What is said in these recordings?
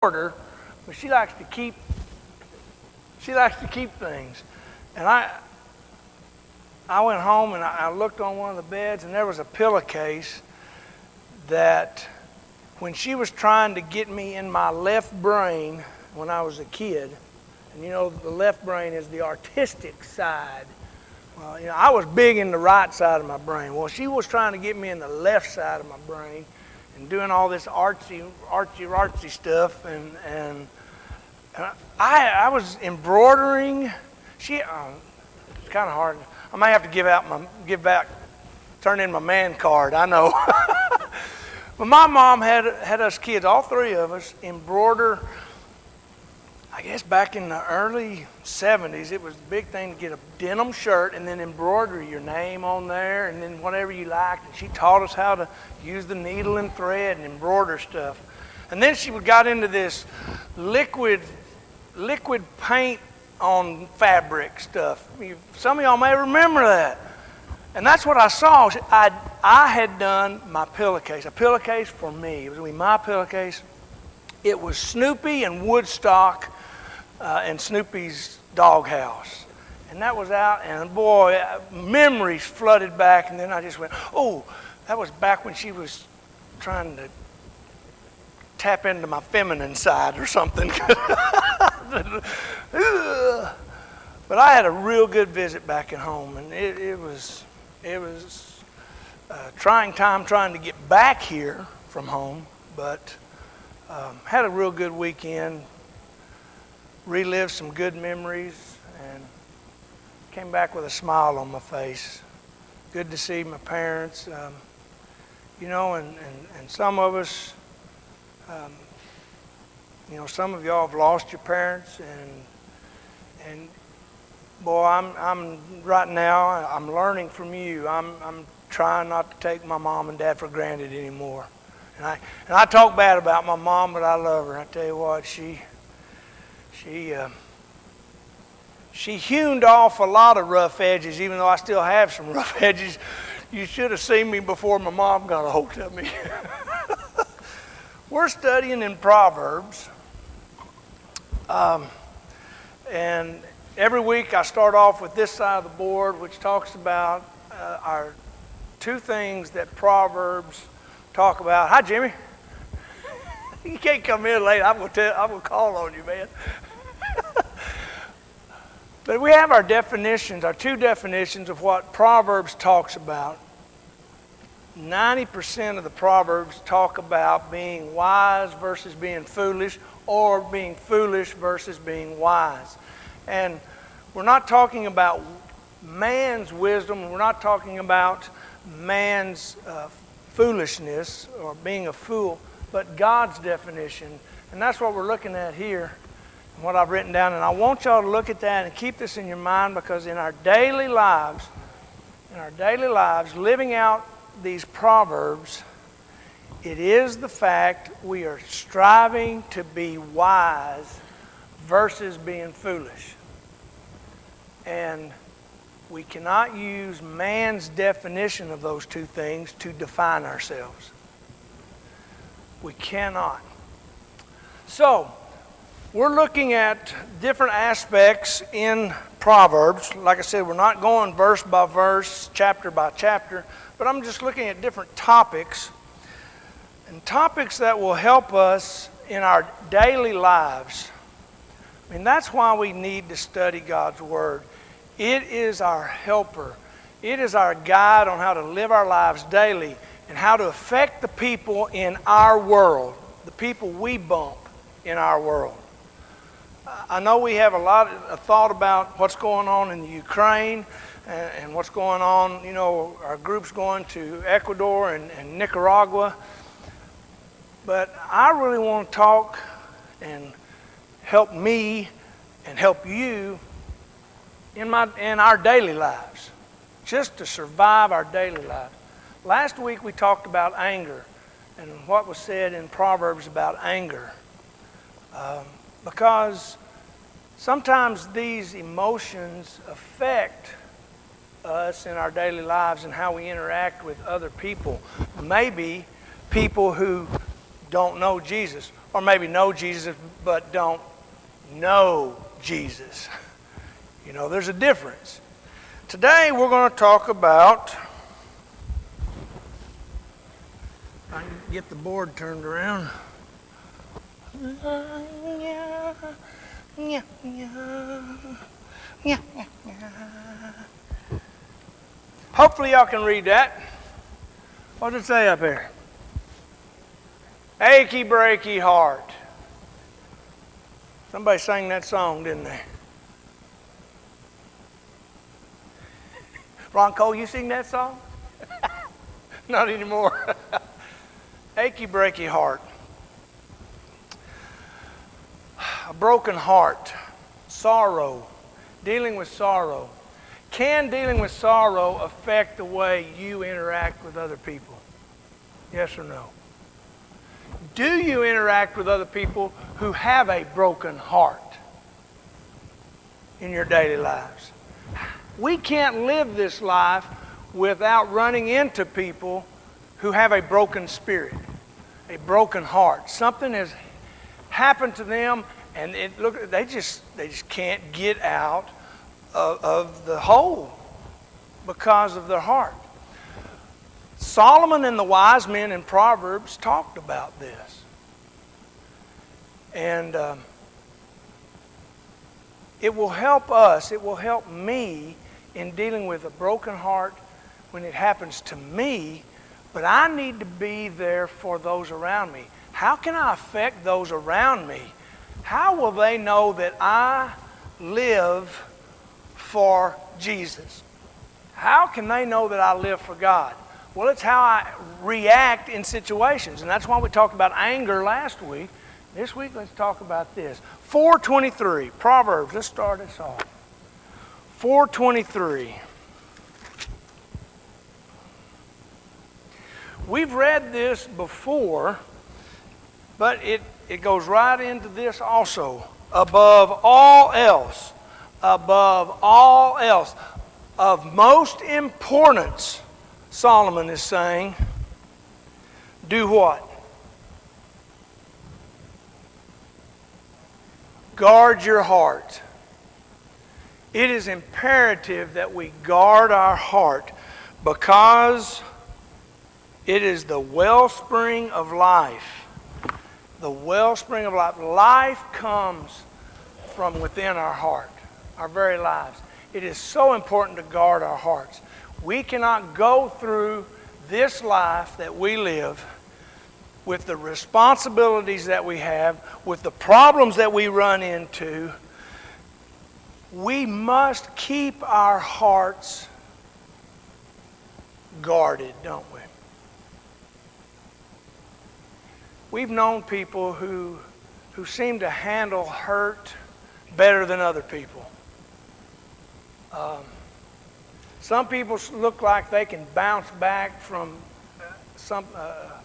order, but she likes to keep things. And I went home and I looked on one of the beds, and there was a pillowcase that when she was trying to get me in my left brain when I was a kid, and you know the left brain is the artistic side. Well, I was big in the right side of my brain. Well, she was trying to get me in the left side of my brain and doing all this artsy stuff, and I was embroidering. It's kind of hard. I might have to turn in my man card. I know. But my mom had us kids, all three of us, embroider. I guess back in the early 70s, it was a big thing to get a denim shirt and then embroider your name on there and then whatever you liked. And she taught us how to use the needle and thread and embroider stuff. And then she got into this liquid paint on fabric stuff. Some of y'all may remember that. And that's what I saw. I had done my pillowcase, a pillowcase for me. It was going to be my pillowcase. It was Snoopy and Woodstock and Snoopy's doghouse. And that was out, and boy, memories flooded back. And then I just went, oh, that was back when she was trying to tap into my feminine side or something. But I had a real good visit back at home, and it was a trying time trying to get back here from home, but had a real good weekend, relived some good memories, and came back with a smile on my face. Good to see my parents, and some of us, some of y'all have lost your parents, and boy, I'm right now, I'm learning from you. I'm trying not to take my mom and dad for granted anymore. And I talk bad about my mom, but I love her. I tell you what, she hewn off a lot of rough edges, even though I still have some rough edges. You should have seen me before my mom got a hold of me. We're studying in Proverbs, and every week I start off with this side of the board, which talks about our two things that Proverbs talk about. Hi, Jimmy. You can't come in late. I'm gonna call on you, man. But we have our definitions, our two definitions of what Proverbs talks about. 90% of the Proverbs talk about being wise versus being foolish, or being foolish versus being wise. And we're not talking about man's wisdom. We're not talking about man's foolishness or being a fool, but God's definition. And that's what we're looking at here and what I've written down. And I want y'all to look at that and keep this in your mind, because in our daily lives, living out these Proverbs, it is the fact we are striving to be wise versus being foolish. And we cannot use man's definition of those two things to define ourselves. We cannot. So, we're looking at different aspects in Proverbs. Like I said, we're not going verse by verse, chapter by chapter, but I'm just looking at different topics, and topics that will help us in our daily lives. I mean, that's why we need to study God's Word. It is our helper. It is our guide on how to live our lives daily and how to affect the people in our world, the people we bump in our world. I know we have a lot of thought about what's going on in the Ukraine and what's going on. Our group's going to Ecuador and Nicaragua. But I really want to talk and help me and help you in our daily lives, just to survive our daily lives. Last week we talked about anger and what was said in Proverbs about anger, because sometimes these emotions affect us in our daily lives and how we interact with other people. Maybe people who don't know Jesus. Or maybe know Jesus but don't know Jesus. You know, there's a difference. Today we're going to talk about, if I can get the board turned around. Hopefully y'all can read that. What does it say up here? Achy breaky heart. Somebody sang that song, didn't they? Ron Cole, you sing that song? Not anymore. Achy breaky heart. A broken heart. Sorrow. Dealing with sorrow. Can dealing with sorrow affect the way you interact with other people? Yes or no? Do you interact with other people who have a broken heart in your daily lives? We can't live this life without running into people who have a broken spirit, a broken heart. Something has happened to them, and they just can't get out of the hole because of their heart. Solomon and the wise men in Proverbs talked about this. And it will help us, it will help me in dealing with a broken heart when it happens to me, but I need to be there for those around me. How can I affect those around me? How will they know that I live for Jesus? How can they know that I live for God? Well, it's how I react in situations. And that's why we talked about anger last week. This week, let's talk about this. 4:23, Proverbs. Let's start this off. 4:23. We've read this before, but it goes right into this also. Above all else, of most importance, Solomon is saying, do what? Guard your heart. It is imperative that we guard our heart because it is the wellspring of life. The wellspring of life. Life comes from within our heart, our very lives. It is so important to guard our hearts. We cannot go through this life that we live with the responsibilities that we have, with the problems that we run into. We must keep our hearts guarded, don't we? We've known people who seem to handle hurt better than other people. Some people look like they can bounce back from some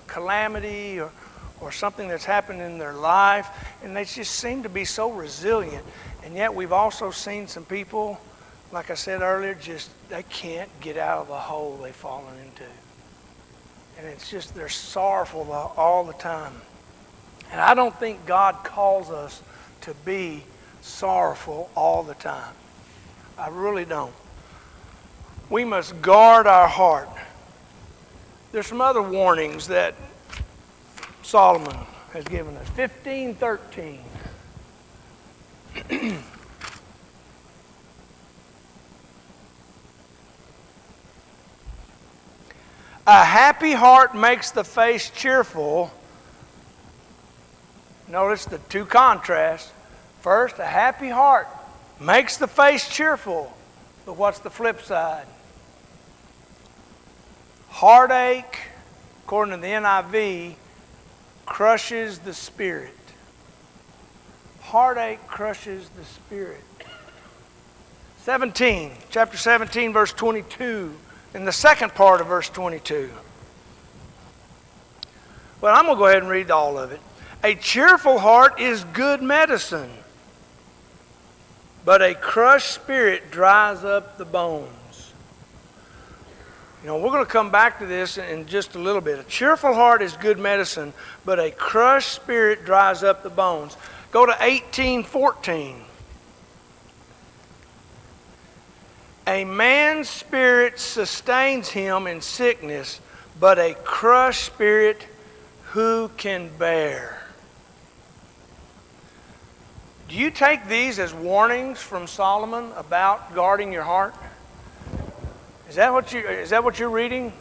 calamity or something that's happened in their life, and they just seem to be so resilient. And yet we've also seen some people, like I said earlier, just they can't get out of the hole they've fallen into. And it's just they're sorrowful all the time. And I don't think God calls us to be sorrowful all the time. I really don't. We must guard our heart. There's some other warnings that Solomon has given us. 15:13. A happy heart makes the face cheerful. Notice the two contrasts. First, a happy heart makes the face cheerful. But what's the flip side? Heartache, according to the NIV, crushes the spirit. Heartache crushes the spirit. Chapter 17, verse 22, in the second part of verse 22. Well, I'm going to go ahead and read all of it. A cheerful heart is good medicine, but a crushed spirit dries up the bones. You know, we're going to come back to this in just a little bit. A cheerful heart is good medicine, but a crushed spirit dries up the bones. Go to 18:14. A man's spirit sustains him in sickness, but a crushed spirit who can bear? Do you take these as warnings from Solomon about guarding your heart? Is that what you're reading?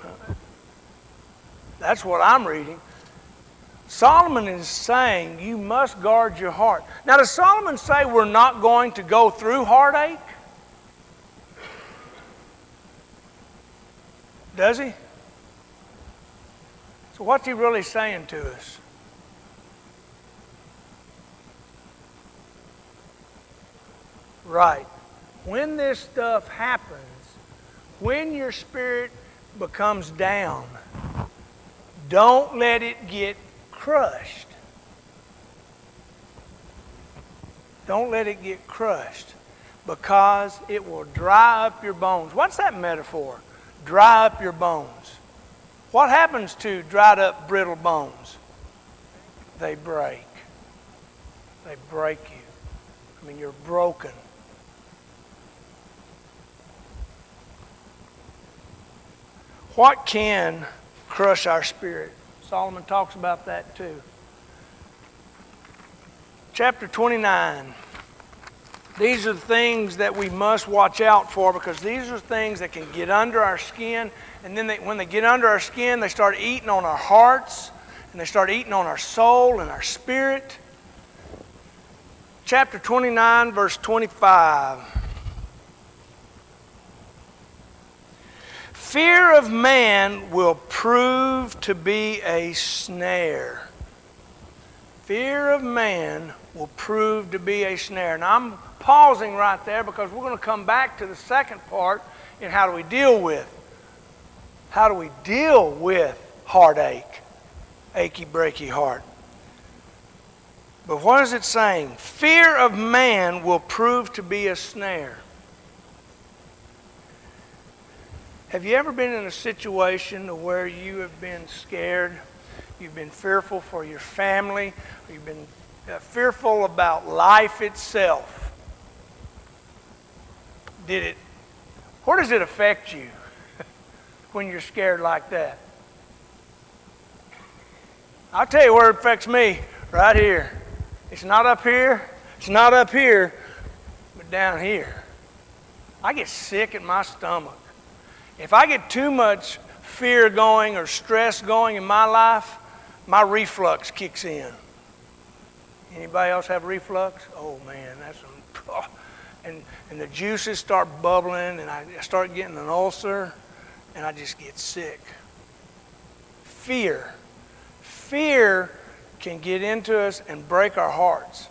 That's what I'm reading. Solomon is saying you must guard your heart. Now, does Solomon say we're not going to go through heartache? Does he? So what's he really saying to us? Right. When this stuff happens, when your spirit becomes down, don't let it get crushed. Don't let it get crushed, because it will dry up your bones. What's that metaphor? Dry up your bones. What happens to dried up, brittle bones? They break. They break you. I mean, you're broken. What can crush our spirit? Solomon talks about that too. Chapter 29. These are the things that we must watch out for, because these are things that can get under our skin, and then when they get under our skin, they start eating on our hearts, and they start eating on our soul and our spirit. Chapter 29, verse 25. Fear of man will prove to be a snare. Fear of man will prove to be a snare. Now, I'm pausing right there because we're going to come back to the second part in how do we deal with heartache, achy, breaky heart. But what is it saying? Fear of man will prove to be a snare. Have you ever been in a situation where you have been scared? You've been fearful for your family. You've been fearful about life itself. Where does it affect you when you're scared like that? I'll tell you where it affects me, right here. It's not up here. It's not up here, but down here. I get sick in my stomach. If I get too much fear going or stress going in my life, my reflux kicks in. Anybody else have reflux? Oh man, and the juices start bubbling, and I start getting an ulcer, and I just get sick. Fear can get into us and break our hearts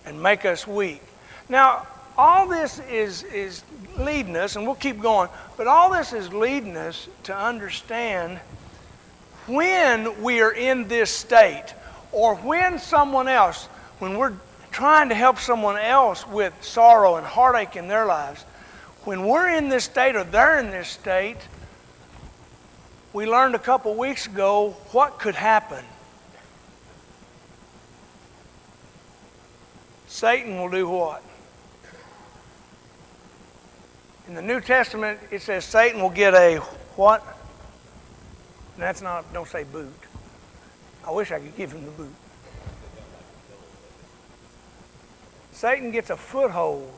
and make us weak. Now, all this is leading us, and we'll keep going, but all this is leading us to understand when we are in this state, or when we're trying to help someone else with sorrow and heartache in their lives, when we're in this state or they're in this state, we learned a couple weeks ago what could happen. Satan will do what? In the New Testament, it says Satan will get a what? And that's not, don't say boot. I wish I could give him the boot. Satan gets a foothold.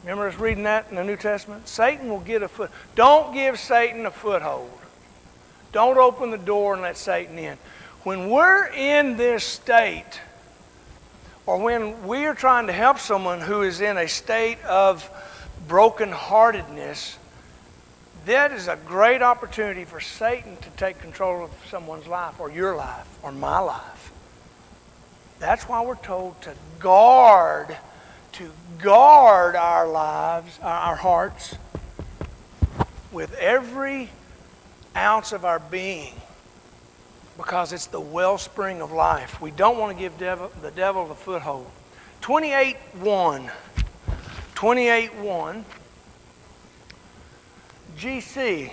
Remember us reading that in the New Testament? Satan will get a foot. Don't give Satan a foothold. Don't open the door and let Satan in. When we're in this state, or when we are trying to help someone who is in a state of brokenheartedness, that is a great opportunity for Satan to take control of someone's life, or your life, or my life. That's why we're told to guard our lives, our hearts, with every ounce of our being, because it's the wellspring of life. We don't want to give the devil the foothold. 28:1. GC,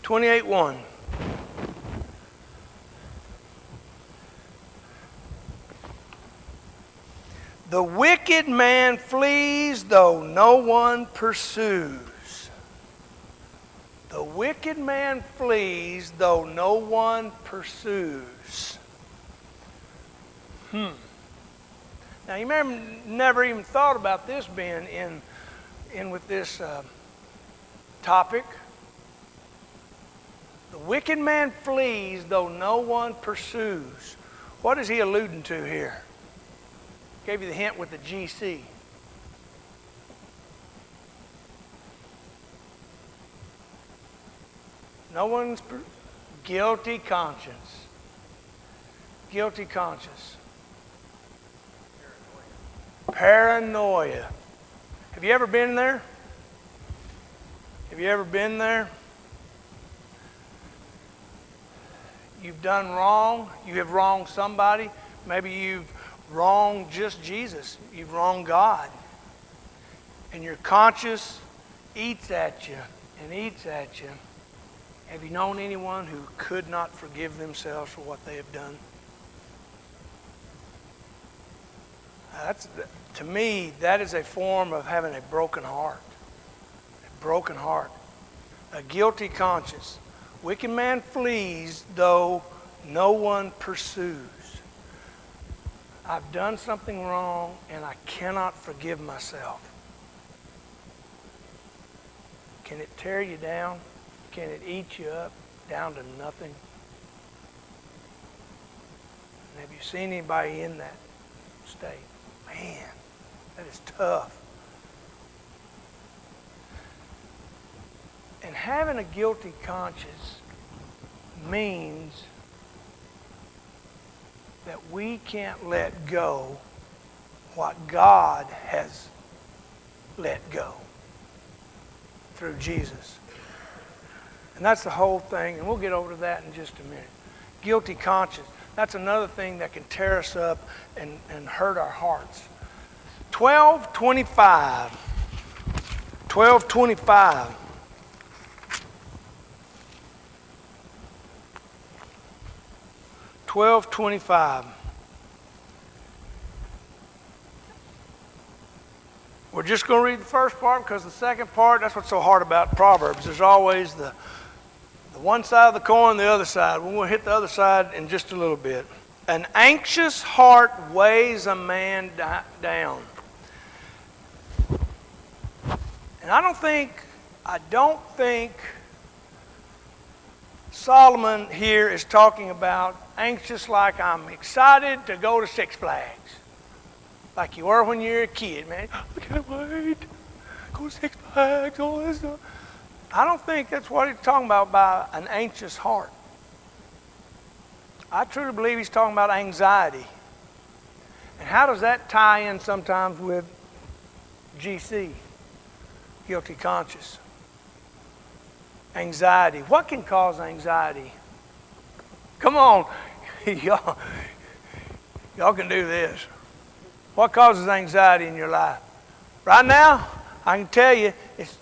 28:1. The wicked man flees though no one pursues. The wicked man flees though no one pursues. Now you may have never even thought about this being in with this topic. The wicked man flees though no one pursues. What is he alluding to here? Gave you the hint with the GC. No one's guilty conscience. Guilty conscience. Paranoia. Have you ever been there? Have you ever been there? You've done wrong. You have wronged somebody. Maybe you've wronged just Jesus. You've wronged God. And your conscience eats at you and eats at you. Have you known anyone who could not forgive themselves for what they have done? To me, that is a form of having a broken heart. A broken heart. A guilty conscience. Wicked man flees though no one pursues. I've done something wrong and I cannot forgive myself. Can it tear you down? Can it eat you up down to nothing? And have you seen anybody in that state? Man, that is tough. And having a guilty conscience means that we can't let go what God has let go through Jesus. And that's the whole thing, and we'll get over to that in just a minute. Guilty conscience. That's another thing that can tear us up and hurt our hearts. 12:25. 12:25. We're just going to read the first part because the second part, that's what's so hard about Proverbs. There's always the one side of the coin, the other side. We're going to hit the other side in just a little bit. An anxious heart weighs a man down. And I don't think Solomon here is talking about anxious like I'm excited to go to Six Flags. Like you were when you were a kid, man. I can't wait. Go to Six Flags, all this stuff. I don't think that's what he's talking about by an anxious heart. I truly believe he's talking about anxiety. And how does that tie in sometimes with GC, guilty conscience? Anxiety. What can cause anxiety? Come on. Y'all can do this. What causes anxiety in your life? Right now, I can tell you, it's,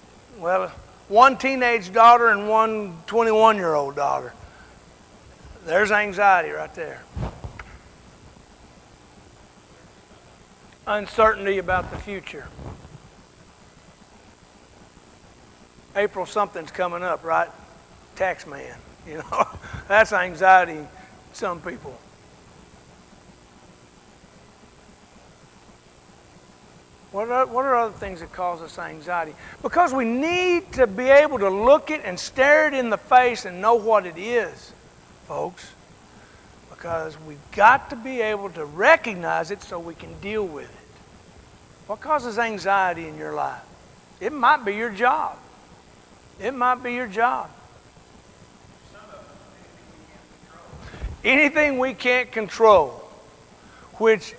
one teenage daughter and one 21-year-old daughter. There's anxiety right there. Uncertainty about the future. April something's coming up, right? Tax man, you know. That's anxiety in some people. What are other things that cause us anxiety? Because we need to be able to look it and stare it in the face and know what it is, folks. Because we've got to be able to recognize it so we can deal with it. What causes anxiety in your life? It might be your job. It might be your job. Anything we can't control, which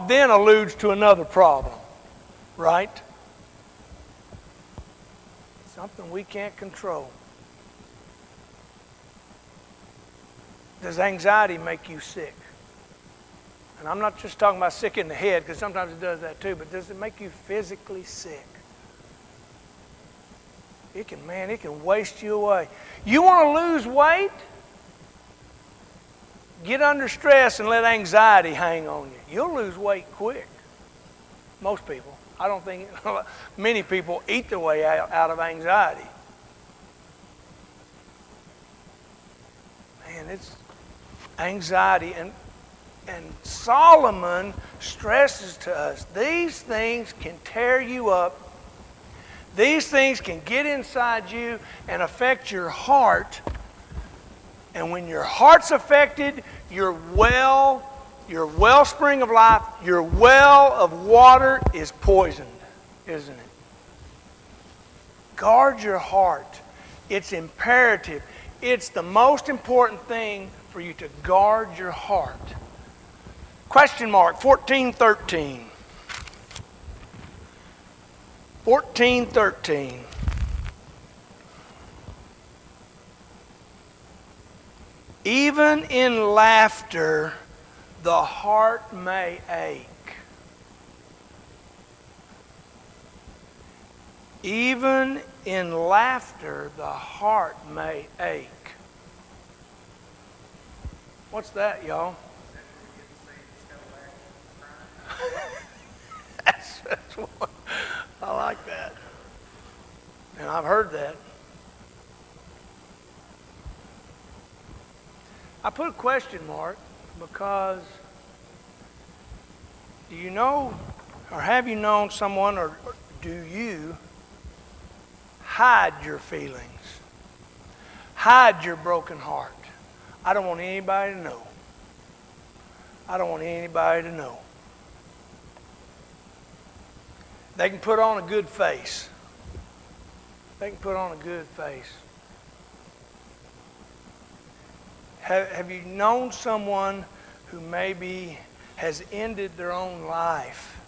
then alludes to another problem. Right? Something we can't control. Does anxiety make you sick? And I'm not just talking about sick in the head, because sometimes it does that too, but does it make you physically sick? It can waste you away. You want to lose weight? Get under stress and let anxiety hang on you. You'll lose weight quick. Most people. I don't think many people eat their way out of anxiety. Man, it's anxiety. And Solomon stresses to us, these things can tear you up. These things can get inside you and affect your heart. And when your heart's affected, your wellspring of life, your well of water is poisoned, isn't it? Guard your heart. It's imperative. It's the most important thing for you to guard your heart. Question mark 14:13. 14:13. Even in laughter, the heart may ache. Even in laughter, the heart may ache. What's that, y'all? that's what, I like that. And I've heard that. I put a question mark because do you know or have you known someone or do you hide your feelings? Hide your broken heart. I don't want anybody to know. I don't want anybody to know. They can put on a good face. They can put on a good face. Have you known someone who maybe has ended their own life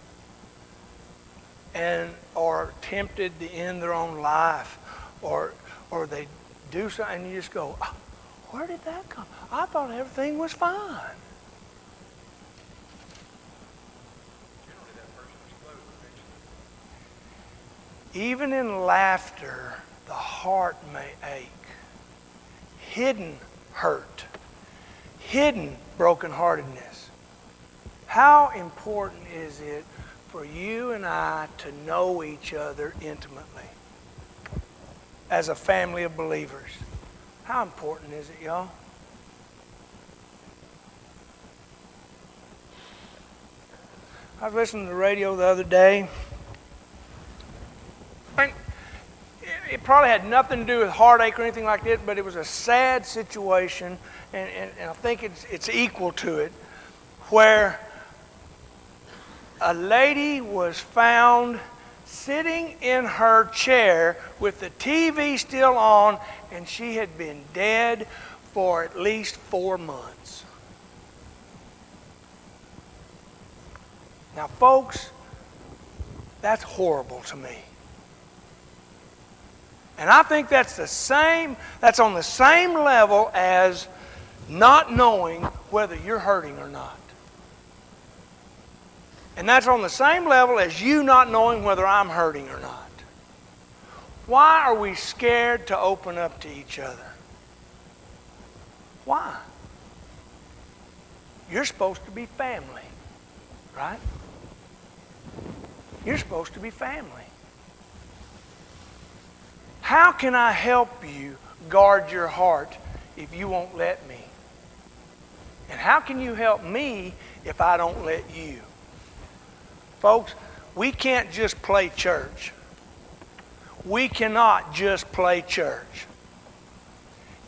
or attempted to end their own life or they do something and you just go, oh, where did that come? I thought everything was fine. Even in laughter, the heart may ache. Hidden hurt. Hidden brokenheartedness. How important is it for you and I to know each other intimately as a family of believers? How important is it, y'all? I was listening to the radio the other day. It probably had nothing to do with heartache or anything like that, but it was a sad situation, and I think it's equal to it, where a lady was found sitting in her chair with the TV still on, and she had been dead for at least 4 months. Now, folks, that's horrible to me. And I think that's on the same level as not knowing whether you're hurting or not. And that's on the same level as you not knowing whether I'm hurting or not. Why are we scared to open up to each other? Why? You're supposed to be family, right? You're supposed to be family. How can I help you guard your heart if you won't let me? And how can you help me if I don't let you? Folks, we can't just play church. We cannot just play church.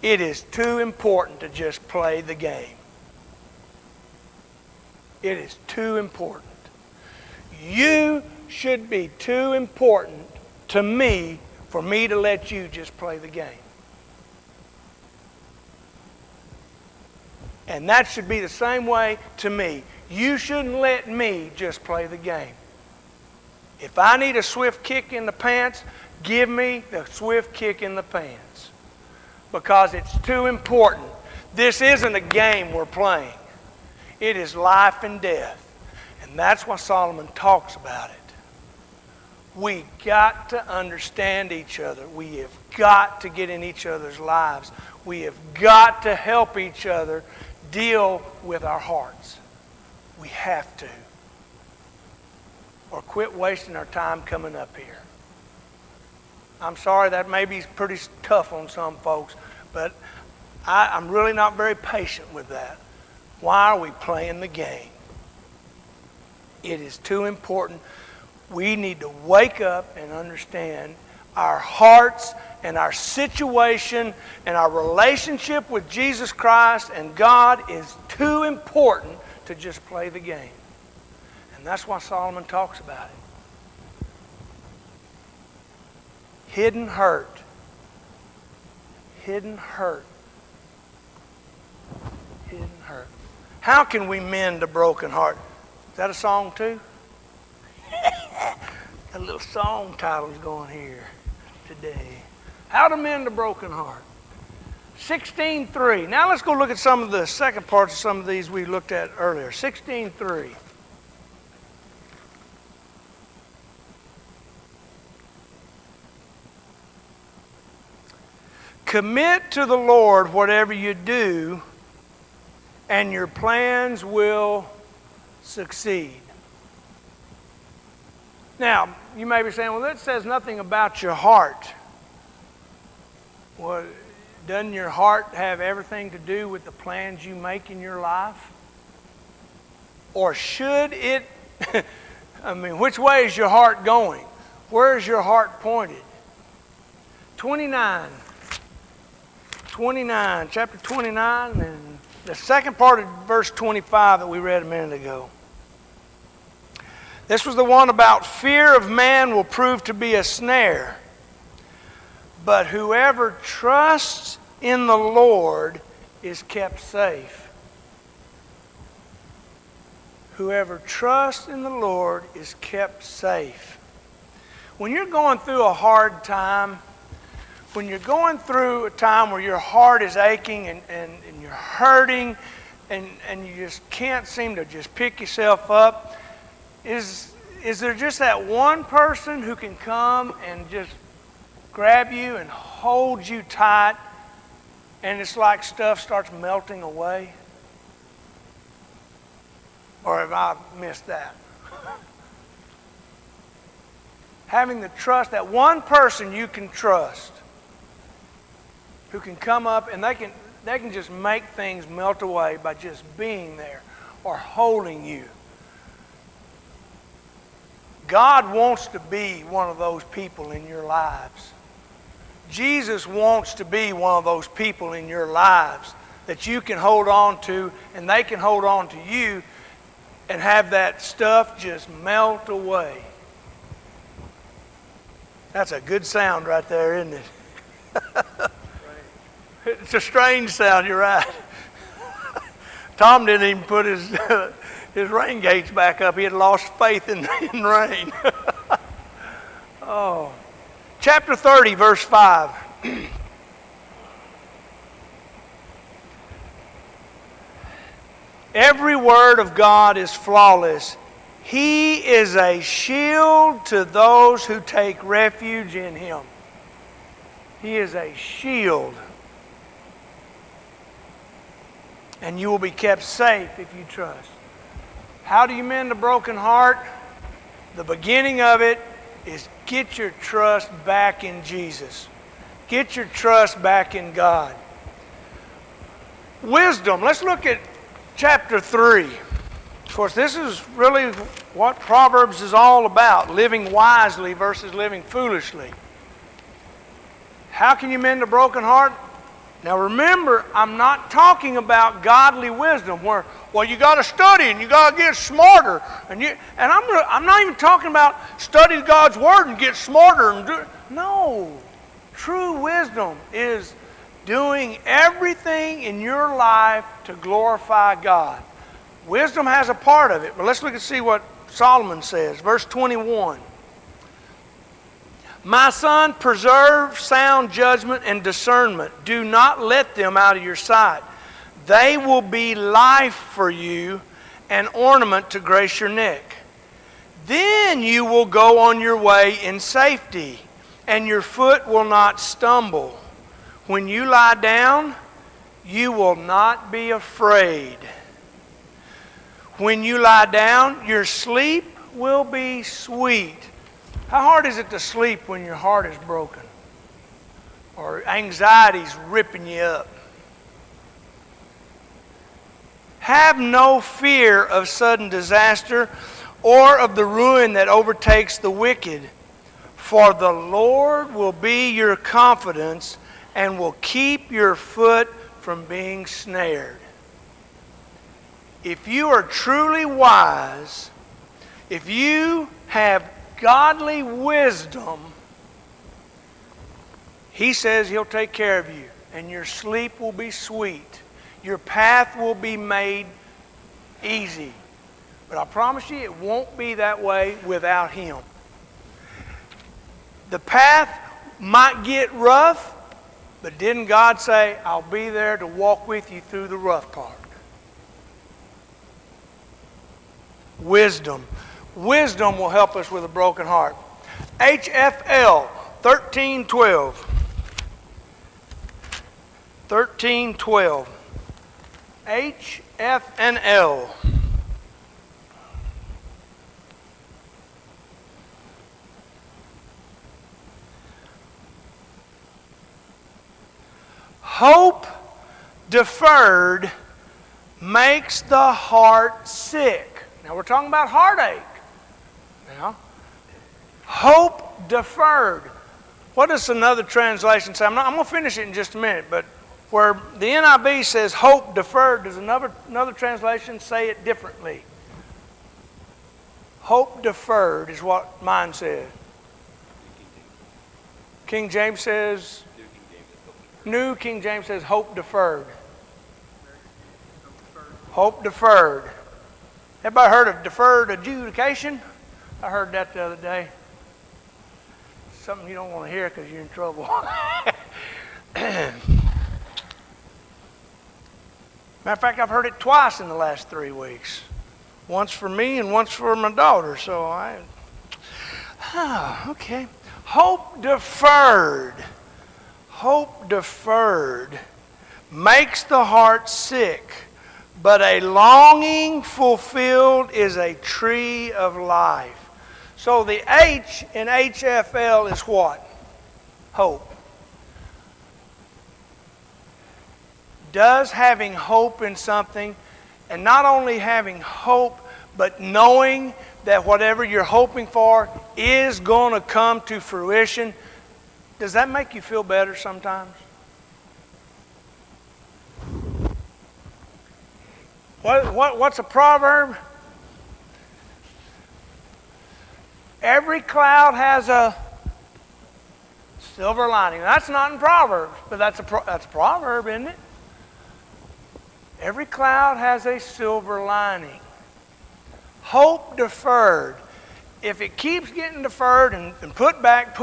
It is too important to just play the game. It is too important. You should be too important to me for me to let you just play the game. And that should be the same way to me. You shouldn't let me just play the game. If I need a swift kick in the pants, give me the swift kick in the pants. Because it's too important. This isn't a game we're playing. It is life and death. And that's why Solomon talks about it. We got to understand each other. We have got to get in each other's lives. We have got to help each other deal with our hearts. We have to. Or quit wasting our time coming up here. I'm sorry, that may be pretty tough on some folks, but I'm really not very patient with that. Why are we playing the game? It is too important. We need to wake up and understand our hearts and our situation and our relationship with Jesus Christ and God is too important to just play the game. And that's why Solomon talks about it. Hidden hurt. Hidden hurt. Hidden hurt. How can we mend a broken heart? Is that a song too? A little song title's going here today. How to mend a broken heart. 16:3. Now let's go look at some of the second parts of some of these we looked at earlier. 16:3. Commit to the Lord whatever you do, and your plans will succeed. Now, you may be saying, well, that says nothing about your heart. Well, doesn't your heart have everything to do with the plans you make in your life? Or should it, which way is your heart going? Where is your heart pointed? 29, chapter 29, and the second part of verse 25 that we read a minute ago. This was the one about fear of man will prove to be a snare. But whoever trusts in the Lord is kept safe. Whoever trusts in the Lord is kept safe. When you're going through a hard time, when you're going through a time where your heart is aching and you're hurting and you just can't seem to just pick yourself up, is there just that one person who can come and just grab you and hold you tight and it's like stuff starts melting away? Or have I missed that? Having the trust, that one person you can trust who can come up and they can just make things melt away by just being there or holding you. God wants to be one of those people in your lives. Jesus wants to be one of those people in your lives that you can hold on to and they can hold on to you and have that stuff just melt away. That's a good sound right there, isn't it? It's a strange sound, you're right. Tom didn't even put his rain gates back up. He had lost faith in rain. Oh. Chapter 30, verse 5. Every word of God is flawless. He is a shield to those who take refuge in Him. He is a shield. And you will be kept safe if you trust. How do you mend a broken heart? The beginning of it is get your trust back in Jesus. Get your trust back in God. Wisdom. Let's look at chapter 3. Of course, this is really what Proverbs is all about. Living wisely versus living foolishly. How can you mend a broken heart? Now remember, I'm not talking about godly wisdom where, well, you got to study and you got to get smarter. And I'm not even talking about study God's Word and get smarter. No. True wisdom is doing everything in your life to glorify God. Wisdom has a part of it, but let's look and see what Solomon says. Verse 21. My son, preserve sound judgment and discernment. Do not let them out of your sight. They will be life for you, an ornament to grace your neck. Then you will go on your way in safety, and your foot will not stumble. When you lie down, you will not be afraid. When you lie down, your sleep will be sweet. How hard is it to sleep when your heart is broken? Or anxiety's ripping you up? Have no fear of sudden disaster or of the ruin that overtakes the wicked. For the Lord will be your confidence and will keep your foot from being snared. If you are truly wise, if you have godly wisdom, He says He'll take care of you, and your sleep will be sweet. Your path will be made easy. But I promise you, it won't be that way without Him. The path might get rough, but didn't God say, I'll be there to walk with you through the rough part? Wisdom. Wisdom will help us with a broken heart. HFL 13:12. 13:12. H, F, and L. Hope deferred makes the heart sick. Now we're talking about heartache. Now, hope deferred. What does another translation say? I'm going to finish it in just a minute, but where the NIV says hope deferred, does another translation say it differently? Hope deferred is what mine says. King James says, New King James says hope deferred. Hope deferred. Everybody heard of deferred adjudication? I heard that the other day. Something you don't want to hear because you're in trouble. Matter of fact, I've heard it twice in the last 3 weeks. Once for me and once for my daughter. So okay. Hope deferred. Hope deferred makes the heart sick, but a longing fulfilled is a tree of life. So the H in HFL is what? Hope. Does having hope in something, and not only having hope, but knowing that whatever you're hoping for is going to come to fruition, does that make you feel better sometimes? What's a proverb? Every cloud has a silver lining. That's not in Proverbs, but that's a proverb, isn't it? Every cloud has a silver lining. Hope deferred. If it keeps getting deferred and put back,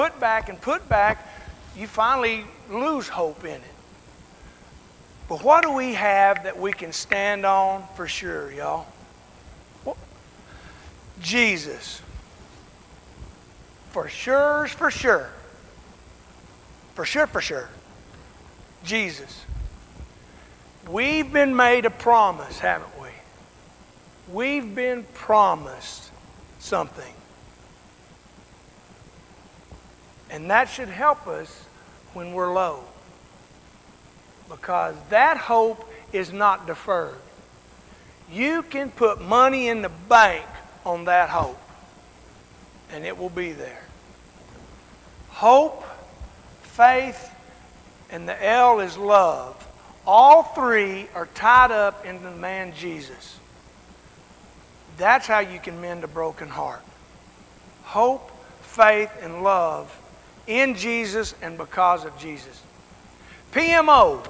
you finally lose hope in it. But what do we have that we can stand on for sure, y'all? Jesus. For sure's for sure. For sure. Jesus. We've been made a promise, haven't we? We've been promised something. And that should help us when we're low. Because that hope is not deferred. You can put money in the bank on that hope, and it will be there. Hope, faith, and the L is love. All three are tied up in the man Jesus. That's how you can mend a broken heart. Hope, faith, and love in Jesus and because of Jesus. PMO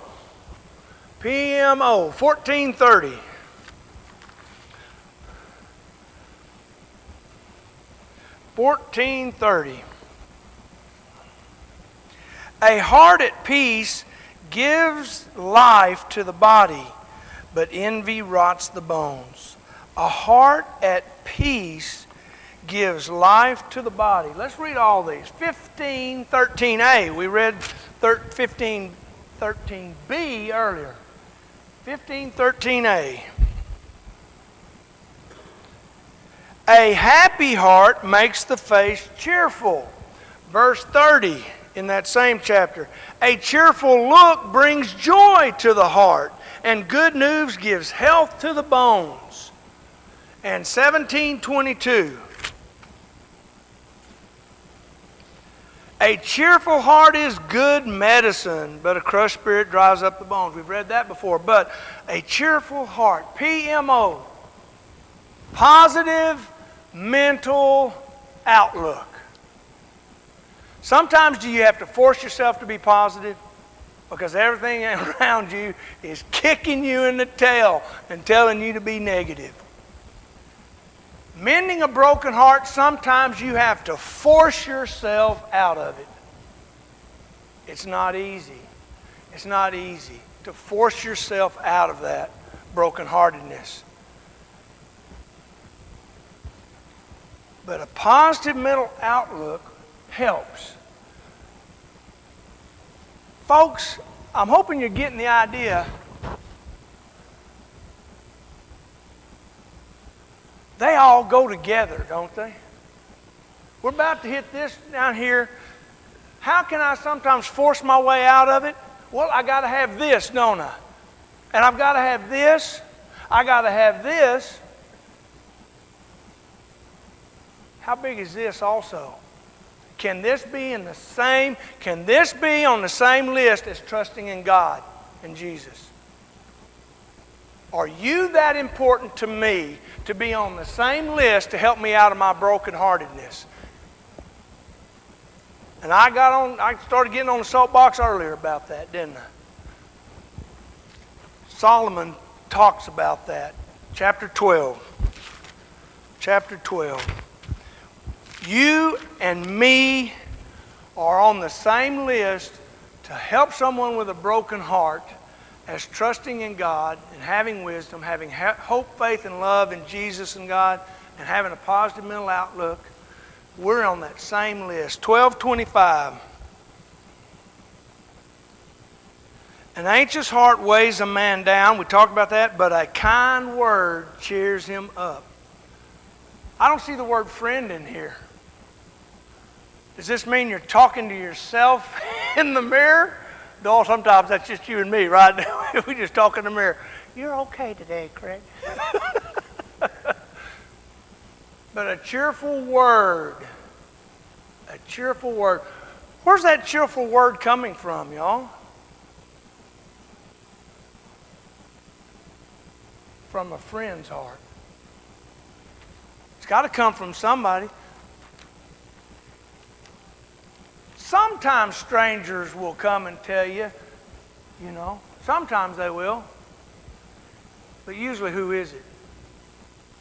1430. A heart at peace gives life to the body, but envy rots the bones. A heart at peace gives life to the body. Let's read all these. 15:13a. We read 15:13b earlier. 15:13a. A happy heart makes the face cheerful. Verse 30 in that same chapter. A cheerful look brings joy to the heart, and good news gives health to the bones. And 17:22. A cheerful heart is good medicine, but a crushed spirit dries up the bones. We've read that before. But a cheerful heart, PMO, positive mental outlook. Sometimes do you have to force yourself to be positive? Because everything around you is kicking you in the tail and telling you to be negative. Mending a broken heart, sometimes you have to force yourself out of it. It's not easy. It's not easy to force yourself out of that brokenheartedness. But a positive mental outlook helps. Folks, I'm hoping you're getting the idea. They all go together, don't they? We're about to hit this down here. How can I sometimes force my way out of it? Well, I got to have this, don't I? And I've got to have this. I got to have this. How big is this also? Can this be on the same list as trusting in God and Jesus? Are you that important to me to be on the same list to help me out of my brokenheartedness? And I started getting on the soapbox earlier about that, didn't I? Solomon talks about that. Chapter 12. Chapter 12. You and me are on the same list to help someone with a broken heart as trusting in God and having wisdom, having hope, faith, and love in Jesus and God, and having a positive mental outlook. We're on that same list. 12:25. An anxious heart weighs a man down. We talked about that. But a kind word cheers him up. I don't see the word friend in here. Does this mean you're talking to yourself in the mirror? No, sometimes that's just you and me, right? We just talk in the mirror. You're okay today, Craig. But a cheerful word. A cheerful word. Where's that cheerful word coming from, y'all? From a friend's heart. It's got to come from somebody. Sometimes strangers will come and tell you, sometimes they will. But usually who is it?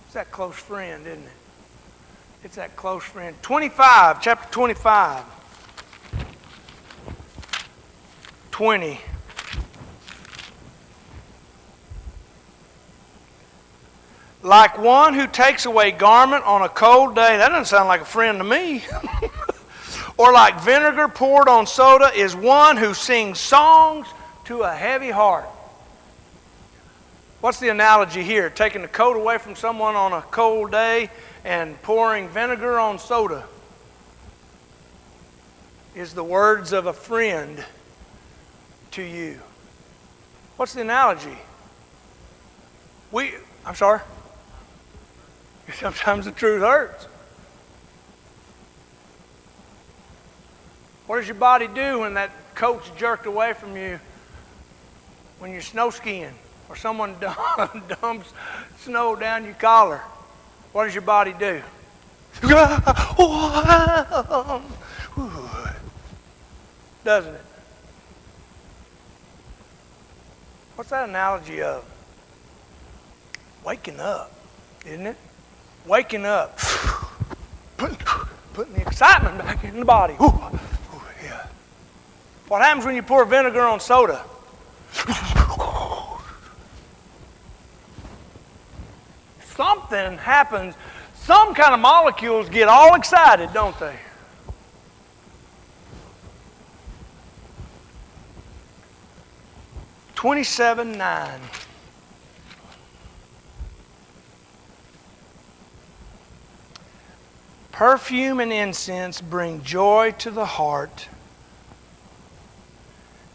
It's that close friend, isn't it? It's that close friend. 25, chapter 25. 20. Like one who takes away garment on a cold day. That doesn't sound like a friend to me. Or like vinegar poured on soda is one who sings songs to a heavy heart. What's the analogy here? Taking the coat away from someone on a cold day and pouring vinegar on soda is the words of a friend to you. What's the analogy? I'm sorry? Sometimes the truth hurts. What does your body do when that coat's jerked away from you when you're snow skiing or someone dumps snow down your collar? What does your body do? Doesn't it? What's that analogy of? Waking up, isn't it? Waking up. Putting the excitement back in the body. Yeah. What happens when you pour vinegar on soda? Something happens. Some kind of molecules get all excited, don't they? (27:9). Perfume and incense bring joy to the heart,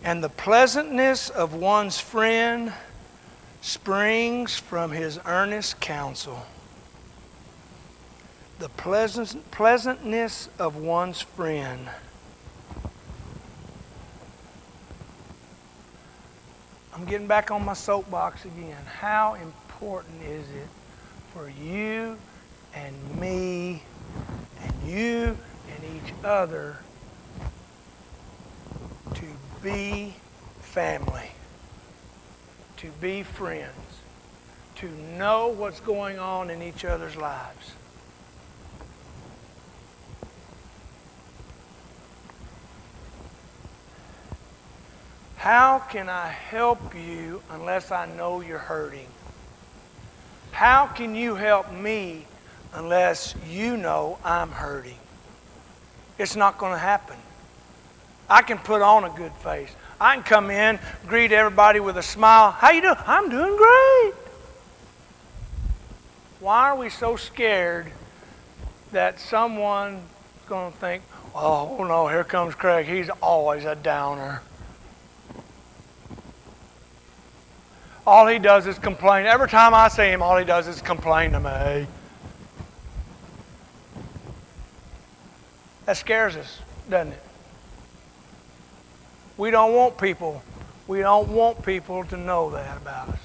and the pleasantness of one's friend springs from his earnest counsel. The pleasantness of one's friend. I'm getting back on my soapbox again. How important is it for you and me and you and each other to be family, to be friends, to know what's going on in each other's lives? How can I help you unless I know you're hurting? How can you help me unless you know I'm hurting? It's not going to happen. I can put on a good face. I can come in, greet everybody with a smile. How you doing? I'm doing great. Why are we so scared that someone's going to think, oh no, here comes Craig. He's always a downer. All he does is complain. Every time I see him, all he does is complain to me. That scares us, doesn't it? We don't want people to know that about us.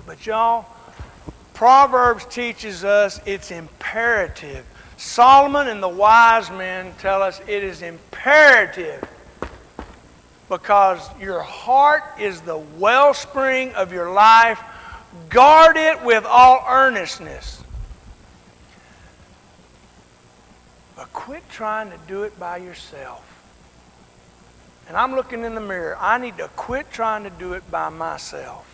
But y'all, Proverbs teaches us it's imperative. Solomon and the wise men tell us it is imperative, because your heart is the wellspring of your life. Guard it with all earnestness. But quit trying to do it by yourself. And I'm looking in the mirror. I need to quit trying to do it by myself.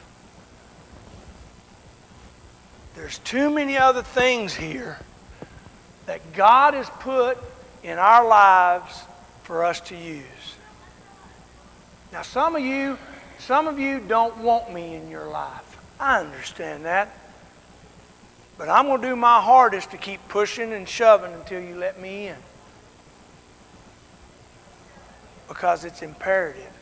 There's too many other things here that God has put in our lives for us to use. Now, some of you don't want me in your life. I understand that. But I'm going to do my hardest to keep pushing and shoving until you let me in. Because it's imperative.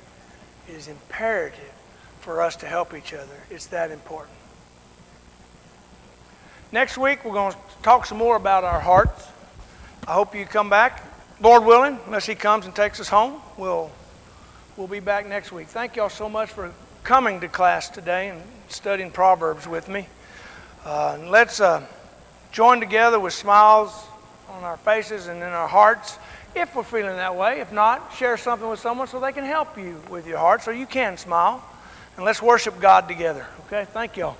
It is imperative for us to help each other. It's that important. Next week, we're going to talk some more about our hearts. I hope you come back. Lord willing, unless He comes and takes us home, we'll be back next week. Thank y'all so much for coming to class today and studying Proverbs with me. And let's join together with smiles on our faces and in our hearts, if we're feeling that way. If not, share something with someone so they can help you with your heart so you can smile. And let's worship God together. Okay? Thank y'all.